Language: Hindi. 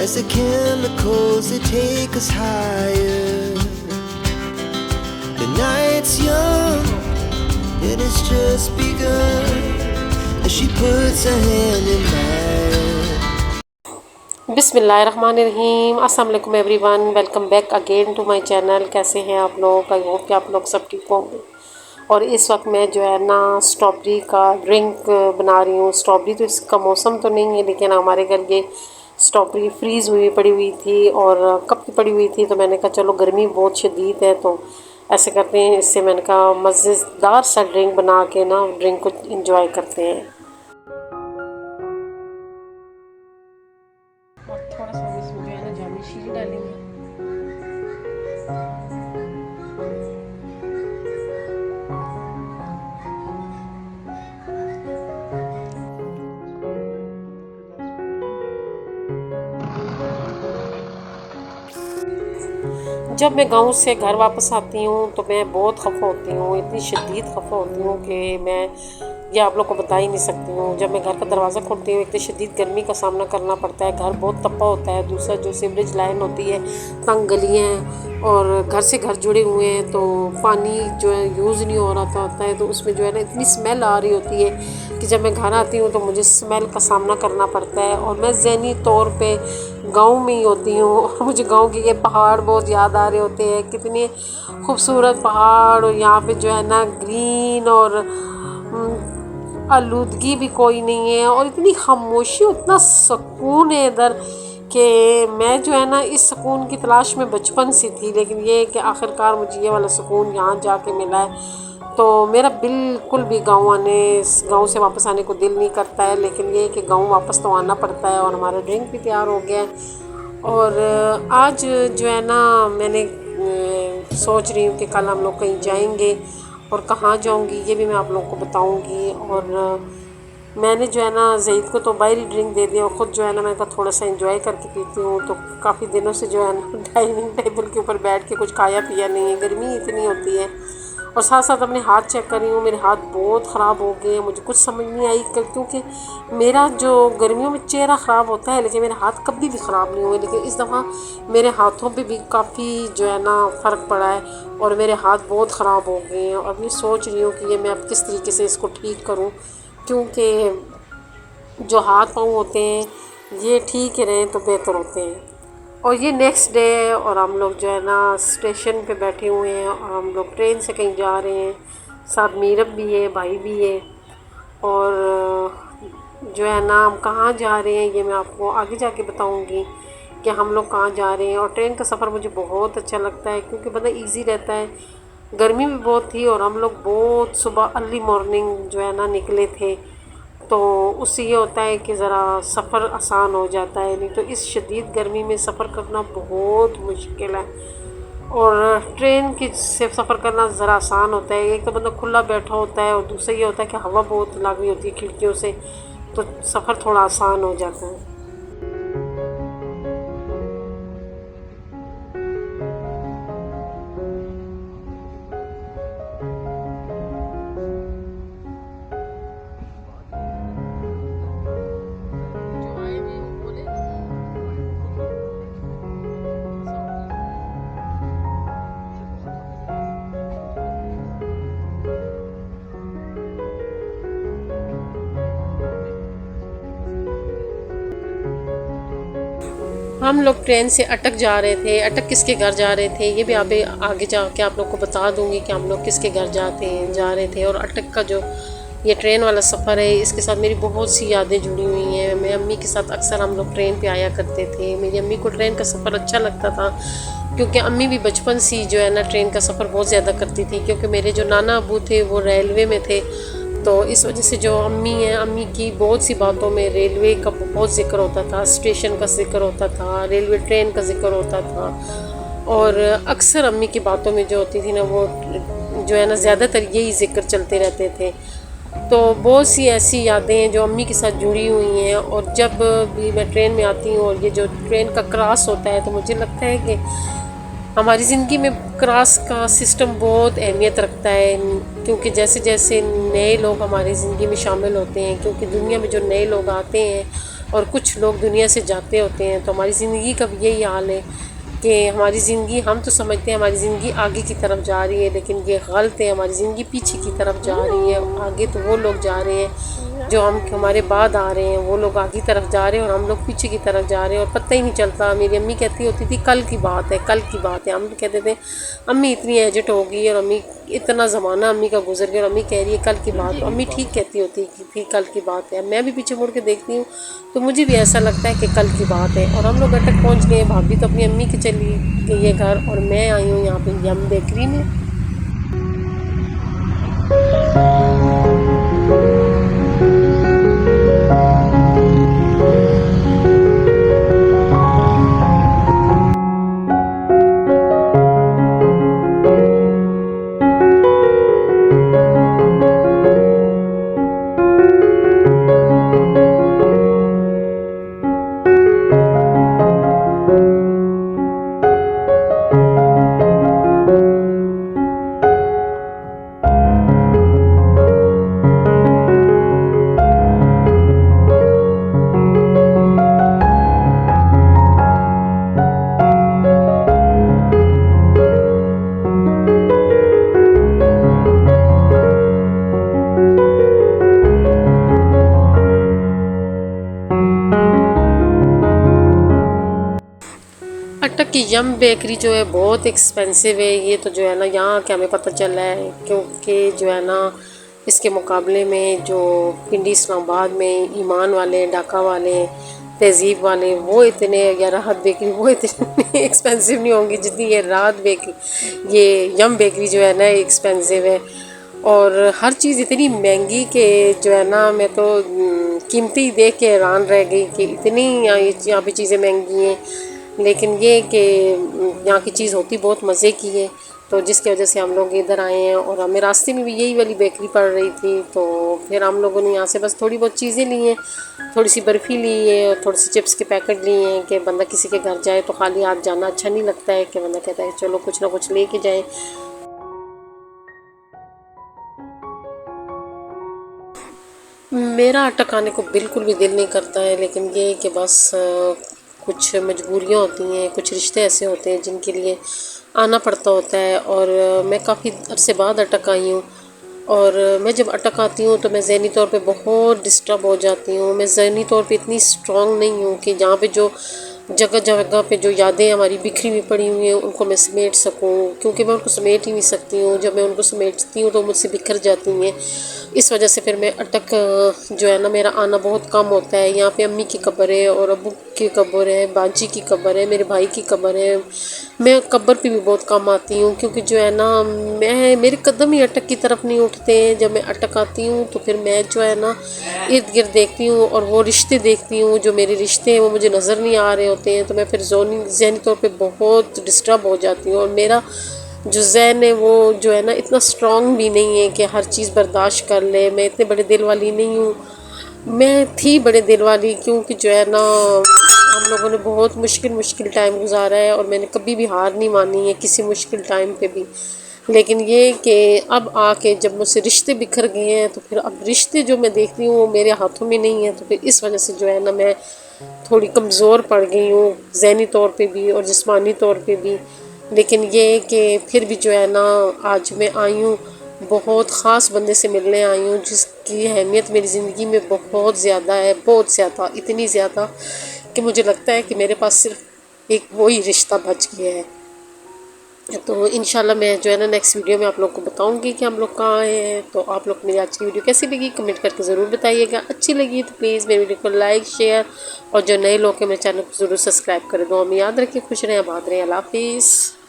as the chemicals that take us higher. The night's young, it has just begun, as she puts her hand in mine. बिस्मिल्लाहिर्रहमानिर्रहीम। अस्सलाम वालेकुम everyone, welcome back again to my channel. कैसे हैं आप लोग? आई होप कि आप लोग सब ठीक होंगे। और इस वक्त मैं जो है ना स्ट्रॉबेरी का ड्रिंक बना रही हूँ। स्ट्रॉबेरी तो इसका मौसम तो नहीं है, लेकिन हमारे घर ये स्ट्रॉबेरी फ्रीज़ हुई पड़ी हुई थी और कब की पड़ी हुई थी, तो मैंने कहा चलो गर्मी बहुत शदीद है तो ऐसे करते हैं। इससे मैंने कहा मज़ेदार सा ड्रिंक बना के ना ड्रिंक को इंजॉय करते हैं। और थोड़ा सा इसमें जो है ना जामी शीरी डालेंगे। जब मैं गांव से घर वापस आती हूँ तो मैं बहुत खफ़ा होती हूँ, इतनी शदीद खफ़ा होती हूँ कि मैं ये आप लोग को बता ही नहीं सकती हूँ। जब मैं घर का दरवाज़ा खोलती हूँ, इतनी शदीद गर्मी का सामना करना पड़ता है। घर बहुत तपा होता है। दूसरा जो सीवरेज लाइन होती है, तंग गलियाँ हैं और घर से घर जुड़े हुए हैं, तो पानी जो है यूज़ नहीं हो रहा होता है, तो उसमें जो है ना इतनी स्मेल आ रही होती है कि जब मैं घर आती हूँ तो मुझे स्मेल का सामना करना पड़ता है। और मैं ज़हनी तौर पे गांव में ही होती हूँ और मुझे गांव के ये पहाड़ बहुत याद आ रहे होते हैं। कितने खूबसूरत पहाड़, और यहाँ पे जो है ना ग्रीन और आलूदगी भी कोई नहीं है और इतनी खामोशी, उतना सुकून है इधर कि मैं जो है ना इस सुकून की तलाश में बचपन से थी। लेकिन ये है कि आखिरकार मुझे ये वाला सुकून यहाँ जाके मिला है, तो मेरा बिल्कुल भी गांव से वापस आने को दिल नहीं करता है। लेकिन ये है कि गांव वापस तो आना पड़ता है। और हमारा ड्रिंक भी तैयार हो गया है। और आज जो है ना मैंने सोच रही हूँ कि कल हम लोग कहीं जाएंगे, और कहाँ जाऊँगी ये भी मैं आप लोगों को बताऊँगी। और मैंने जो है ना ज़ईद को तो बाहरी ड्रिंक दे दिया और ख़ुद जो है ना मैं तो थोड़ा सा एंजॉय करके पीती हूँ। तो काफ़ी दिनों से जो है ना डाइनिंग टेबल के ऊपर बैठ के कुछ खाया पिया नहीं है, गर्मी इतनी होती है। और साथ साथ अपने हाथ चेक कर रही हूँ, मेरे हाथ बहुत ख़राब हो गए हैं। मुझे कुछ समझ नहीं आई क्योंकि मेरा जो गर्मियों में चेहरा ख़राब होता है, लेकिन मेरे हाथ कभी भी ख़राब नहीं हुए। लेकिन इस दफ़ा मेरे हाथों पे भी काफ़ी जो है ना फ़र्क पड़ा है और मेरे हाथ बहुत ख़राब हो गए हैं। और मैं सोच रही हूँ कि ये मैं अब किस तरीके से इसको ठीक करूँ, क्योंकि जो हाथ पाँव होते हैं ये ठीक रहें तो बेहतर होते हैं। और ये नेक्स्ट डे है और हम लोग जो है ना स्टेशन पे बैठे हुए हैं और हम लोग ट्रेन से कहीं जा रहे हैं। साथ मीरब भी है, भाई भी है। और जो है ना हम कहाँ जा रहे हैं ये मैं आपको आगे जाके बताऊंगी कि हम लोग कहाँ जा रहे हैं। और ट्रेन का सफ़र मुझे बहुत अच्छा लगता है क्योंकि बड़ा इजी रहता है। गर्मी भी बहुत थी और हम लोग बहुत सुबह अर्ली मॉर्निंग जो है ना निकले थे, तो उससे ये होता है कि ज़रा सफ़र आसान हो जाता है। नहीं तो इस शदीद गर्मी में सफ़र करना बहुत मुश्किल है। और ट्रेन की से सफ़र करना ज़रा आसान होता है, एक तो बंदा खुला बैठा होता है और दूसरा ये होता है कि हवा बहुत लग रही होती है खिड़कियों से, तो सफ़र थोड़ा आसान हो जाता है। हम लोग ट्रेन से अटक जा रहे थे। अटक किसके घर जा रहे थे ये भी आगे जाके आप लोग को बता दूंगी कि हम लोग किसके घर जा रहे थे। और अटक का जो ये ट्रेन वाला सफ़र है, इसके साथ मेरी बहुत सी यादें जुड़ी हुई हैं। मैं अम्मी के साथ अक्सर हम लोग ट्रेन पे आया करते थे। मेरी अम्मी को ट्रेन का सफ़र अच्छा लगता था क्योंकि अम्मी भी बचपन से जो है ना ट्रेन का सफ़र बहुत ज़्यादा करती थी। क्योंकि मेरे जो नाना अबू थे वो रेलवे में थे, तो इस वजह से जो अम्मी हैं, अम्मी की बहुत सी बातों में रेलवे का बहुत ज़िक्र होता था, स्टेशन का ज़िक्र होता था, रेलवे ट्रेन का ज़िक्र होता था। और अक्सर अम्मी की बातों में जो होती थी ना वो जो है ना ज़्यादातर यही ज़िक्र चलते रहते थे। तो बहुत सी ऐसी यादें हैं जो अम्मी के साथ जुड़ी हुई हैं। और जब भी मैं ट्रेन में आती हूँ और ये जो ट्रेन का क्रॉस होता है, तो मुझे लगता है कि हमारी ज़िंदगी में क्रॉस का सिस्टम बहुत अहमियत रखता है। क्योंकि जैसे जैसे नए लोग हमारी ज़िंदगी में शामिल होते हैं, क्योंकि दुनिया में जो नए लोग आते हैं और कुछ लोग दुनिया से जाते होते हैं। तो हमारी ज़िंदगी का भी यही हाल है कि हमारी ज़िंदगी, हम तो समझते हैं हमारी ज़िंदगी आगे की तरफ जा रही है, लेकिन ये गलत है। हमारी ज़िंदगी पीछे की तरफ जा रही है। आगे तो वो लोग जा रहे हैं जो हमारे बाद आ रहे हैं, वो लोग आगे की तरफ जा रहे हैं और हम लोग पीछे की तरफ जा रहे हैं और पता ही नहीं चलता। मेरी अम्मी कहती होती थी कल की बात है, कल की बात है। हम तो कहते थे अम्मी इतनी एजट हो गई और अम्मी इतना ज़माना अम्मी का गुजर गया और अम्मी कह रही है कल की बात। तो अम्मी ठीक कहती होती थी कल की बात है। मैं भी पीछे मुड़ के देखती हूँ तो मुझे भी ऐसा लगता है कि कल की बात है। और हम लोग अटक पहुँच गए। भाभी तो अपनी अम्मी की चली गई है घर और मैं आई हूँ यहाँ पे यम बेकरी में। अटक की यम बेकरी जो है बहुत एक्सपेंसिव है। ये तो जो है ना यहाँ के हमें पता चला है, क्योंकि जो है ना इसके मुकाबले में जो पिंडी इस्लामाबाद में ईमान वाले, ढाका वाले, तहज़ीब वाले, वो इतने, या राहत बेकरी, वो इतने एक्सपेंसिव नहीं होंगी जितनी ये राहत बेकरी, ये यम बेकरी जो है ना एक्सपेंसिव है। और हर चीज़ इतनी महंगी कि जो है ना मैं तो कीमती देख के हैरान रह गई कि इतनी यहाँ पे चीज़ें महंगी हैं। लेकिन ये कि यहाँ की चीज़ होती बहुत मज़े की है, तो जिसकी वजह से हम लोग इधर आए हैं। और हमें रास्ते में भी यही वाली बेकरी पड़ रही थी, तो फिर हम लोगों ने यहाँ से बस थोड़ी बहुत चीज़ें ली हैं, थोड़ी सी बर्फ़ी ली है और थोड़ी सी चिप्स के पैकेट लिए हैं कि बंदा किसी के घर जाए तो खाली हाथ जाना अच्छा नहीं लगता है, कि बंदा कहता है चलो कुछ ना कुछ ले के जाए। मेरा अटक आने को बिल्कुल भी दिल नहीं करता है, लेकिन ये कि बस कुछ मजबूरियाँ होती हैं, कुछ रिश्ते ऐसे होते हैं जिनके लिए आना पड़ता होता है। और मैं काफ़ी अरसे बाद अटक आई हूँ और मैं जब अटक आती हूँ तो मैं ज़हनी तौर पे बहुत डिस्टर्ब हो जाती हूँ। मैं ज़हनी तौर पे इतनी स्ट्रॉन्ग नहीं हूँ कि जहाँ पे जो जगह जगह पे जो यादें हमारी बिखरी हुई पड़ी हुई हैं उनको मैं समेट सकूं, क्योंकि मैं उनको समेट ही नहीं सकती हूँ। जब मैं उनको समेटती हूँ तो मुझसे बिखर जाती हैं। इस वजह से फिर मैं अटक जो है ना मेरा आना बहुत कम होता है। यहाँ पे अम्मी की कब्र है और अबू की कब्र है, बाजी की कब्र है, मेरे भाई की कब्र है। मैं कब्र पे भी बहुत कम आती हूँ, क्योंकि जो है ना मेरे कदम ही अटक की तरफ नहीं उठते हैं। जब मैं अटक आती हूँ तो फिर मैं जो है ना इर्द गिर्द देखती हूँ और वो रिश्ते देखती हूँ, जो मेरे रिश्ते हैं वो मुझे नज़र नहीं आ रहे होते हैं। तो मैं फिर ज़हनी तौर पे बहुत डिस्टर्ब हो जाती हूँ। और मेरा जो ज़हन है वो जो है ना इतना स्ट्रॉन्ग भी नहीं है कि हर चीज़ बर्दाश्त कर ले। मैं इतने बड़े दिल वाली नहीं हूँ। मैं थी बड़े दिल वाली, क्योंकि जो है ना हम लोगों ने बहुत मुश्किल टाइम गुजारा है और मैंने कभी भी हार नहीं मानी है किसी मुश्किल टाइम पे भी। लेकिन ये कि अब आके जब मुझसे रिश्ते बिखर गए हैं तो फिर अब रिश्ते जो मैं देखती हूँ वो मेरे हाथों में नहीं है। तो फिर इस वजह से जो है ना मैं थोड़ी कमज़ोर पड़ गई हूँ, ज़हनी तौर पे भी और जिस्मानी तौर पे भी। लेकिन ये कि फिर भी जो है ना आज मैं आई हूँ, बहुत ख़ास बंदे से मिलने आई हूँ जिसकी अहमियत मेरी ज़िंदगी में बहुत ज़्यादा है, बहुत ज़्यादा, इतनी ज़्यादा कि मुझे लगता है कि मेरे पास सिर्फ एक वही रिश्ता बच गया है। तो इंशाल्लाह मैं जो है ना नेक्स्ट वीडियो में आप लोग को बताऊंगी कि हम लोग कहाँ हैं। तो आप लोग मेरी आज की वीडियो कैसी लगी कमेंट करके ज़रूर बताइएगा। अच्छी लगी तो प्लीज़ मेरी वीडियो को लाइक शेयर और जो नए लोग हैं मेरे चैनल को ज़रूर सब्सक्राइब कर दो। हमें याद रखिए, खुश रहें, आबाद रहें, अल्लाह हाफिज़।